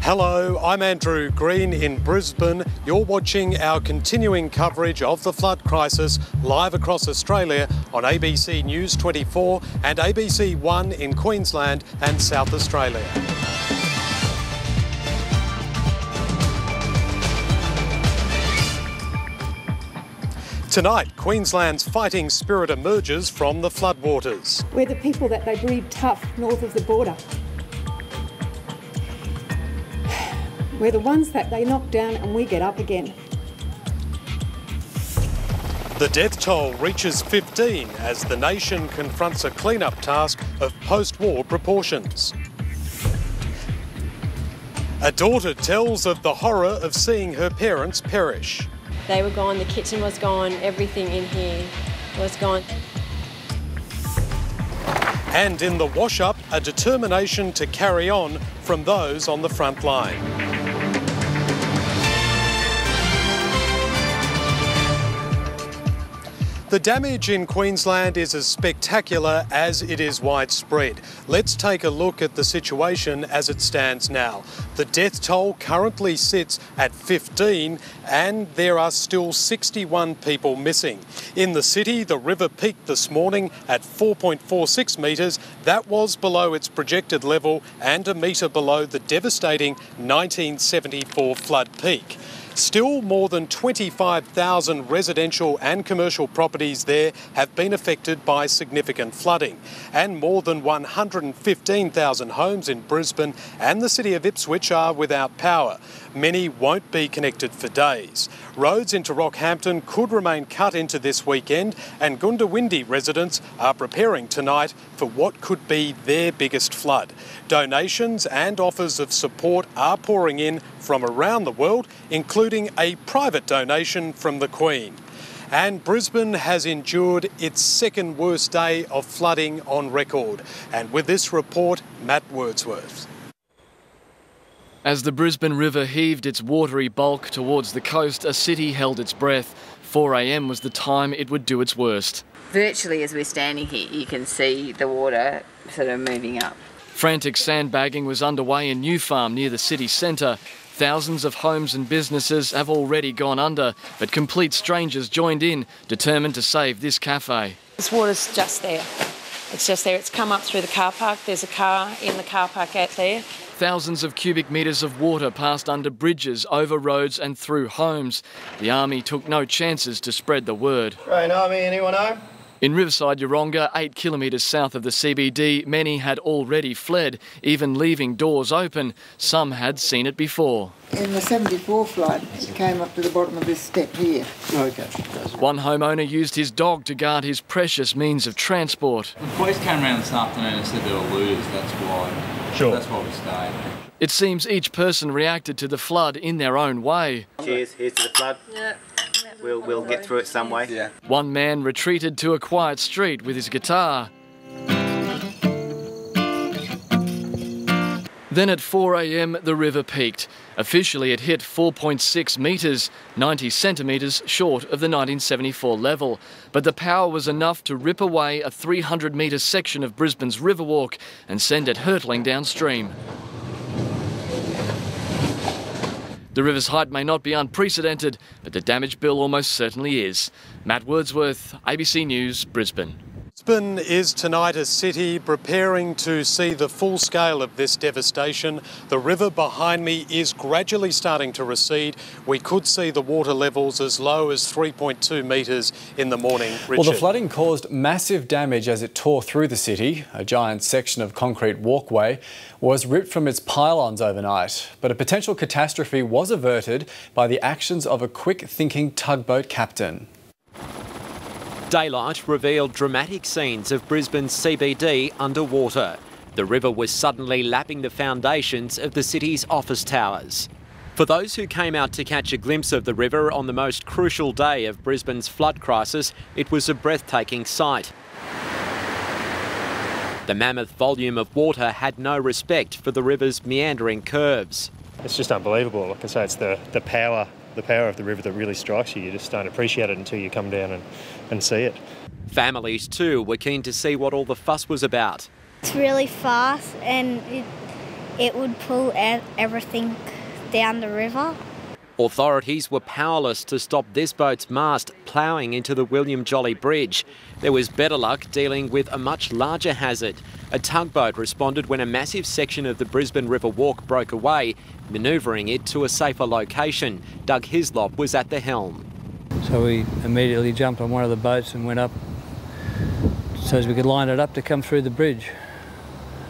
Hello, I'm Andrew Green in Brisbane. You're watching our continuing coverage of the flood crisis live across Australia on ABC News 24 and ABC 1 in Queensland and South Australia. Tonight, Queensland's fighting spirit emerges from the floodwaters. We're the people that they breed tough north of the border. We're the ones that they knock down and we get up again. The death toll reaches 15 as the nation confronts a clean-up task of post-war proportions. A daughter tells of the horror of seeing her parents perish. They were gone, the kitchen was gone, everything in here was gone. And in the wash-up, a determination to carry on from those on the front line. The damage in Queensland is as spectacular as it is widespread. Let's take a look at the situation as it stands now. The death toll currently sits at 15 and there are still 61 people missing. In the city, the river peaked this morning at 4.46 metres. That was below its projected level and a metre below the devastating 1974 flood peak. Still, more than 25,000 residential and commercial properties there have been affected by significant flooding, and more than 115,000 homes in Brisbane and the city of Ipswich are without power. Many won't be connected for days. Roads into Rockhampton could remain cut into this weekend, and Goondiwindi residents are preparing tonight for what could be their biggest flood. Donations and offers of support are pouring in from around the world, including a private donation from the Queen. And Brisbane has endured its second worst day of flooding on record. And with this report, Matt Wordsworth. As the Brisbane River heaved its watery bulk towards the coast, a city held its breath. 4 a.m. was the time it would do its worst. Virtually as we're standing here, you can see the water sort of moving up. Frantic sandbagging was underway in New Farm near the city centre. Thousands of homes and businesses have already gone under, but complete strangers joined in, determined to save this cafe. This water's just there. It's just there. It's come up through the car park. There's a car in the car park out there. Thousands of cubic metres of water passed under bridges, over roads and through homes. The Army took no chances to spread the word. Right, Army, anyone home? In Riverside, Yeronga, 8 kilometres south of the CBD, many had already fled, even leaving doors open. Some had seen it before. In the 74 flood, it came up to the bottom of this step here. Okay. One homeowner used his dog to guard his precious means of transport. The police came around this afternoon and said there were looters, that's why. Sure. That's why we stayed. It seems each person reacted to the flood in their own way. Cheers, here's to the flood. Yeah. We'll get through it some way. Yeah. One man retreated to a quiet street with his guitar. Then at 4 a.m, the river peaked. Officially, it hit 4.6 metres, 90 centimetres short of the 1974 level. But the power was enough to rip away a 300-metre section of Brisbane's Riverwalk and send it hurtling downstream. The river's height may not be unprecedented, but the damage bill almost certainly is. Matt Wordsworth, ABC News, Brisbane. Brisbane is tonight a city preparing to see the full scale of this devastation. The river behind me is gradually starting to recede. We could see the water levels as low as 3.2 metres in the morning. Richard. Well, the flooding caused massive damage as it tore through the city. A giant section of concrete walkway was ripped from its pylons overnight. But a potential catastrophe was averted by the actions of a quick-thinking tugboat captain. Daylight revealed dramatic scenes of Brisbane's CBD underwater. The river was suddenly lapping the foundations of the city's office towers. For those who came out to catch a glimpse of the river on the most crucial day of Brisbane's flood crisis, it was a breathtaking sight. The mammoth volume of water had no respect for the river's meandering curves. It's just unbelievable. Like I say, it's the power of the river that really strikes you. You just don't appreciate it until you come down and see it. Families too were keen to see what all the fuss was about. It's really fast and it would pull everything down the river. Authorities were powerless to stop this boat's mast ploughing into the William Jolly Bridge. There was better luck dealing with a much larger hazard. A tugboat responded when a massive section of the Brisbane River Walk broke away, manoeuvring it to a safer location. Doug Hislop was at the helm. So we immediately jumped on one of the boats and went up so as we could line it up to come through the bridge.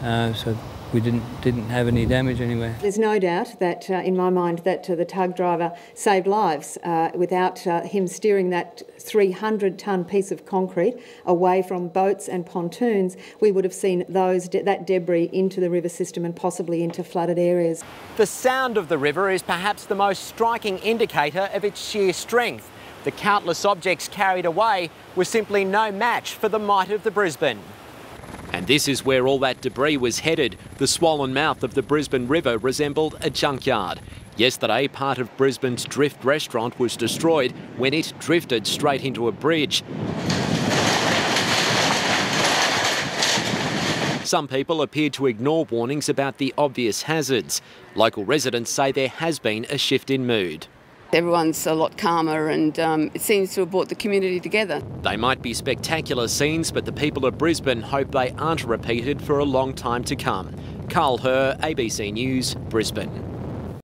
So we didn't have any damage anywhere. There's no doubt that, in my mind, that the tug driver saved lives. Without him steering that 300-tonne piece of concrete away from boats and pontoons, we would have seen that debris into the river system and possibly into flooded areas. The sound of the river is perhaps the most striking indicator of its sheer strength. The countless objects carried away were simply no match for the might of the Brisbane. And this is where all that debris was headed. The swollen mouth of the Brisbane River resembled a junkyard. Yesterday, part of Brisbane's Drift restaurant was destroyed when it drifted straight into a bridge. Some people appeared to ignore warnings about the obvious hazards. Local residents say there has been a shift in mood. Everyone's a lot calmer and it seems to have brought the community together. They might be spectacular scenes, but the people of Brisbane hope they aren't repeated for a long time to come. Carl Herr, ABC News, Brisbane.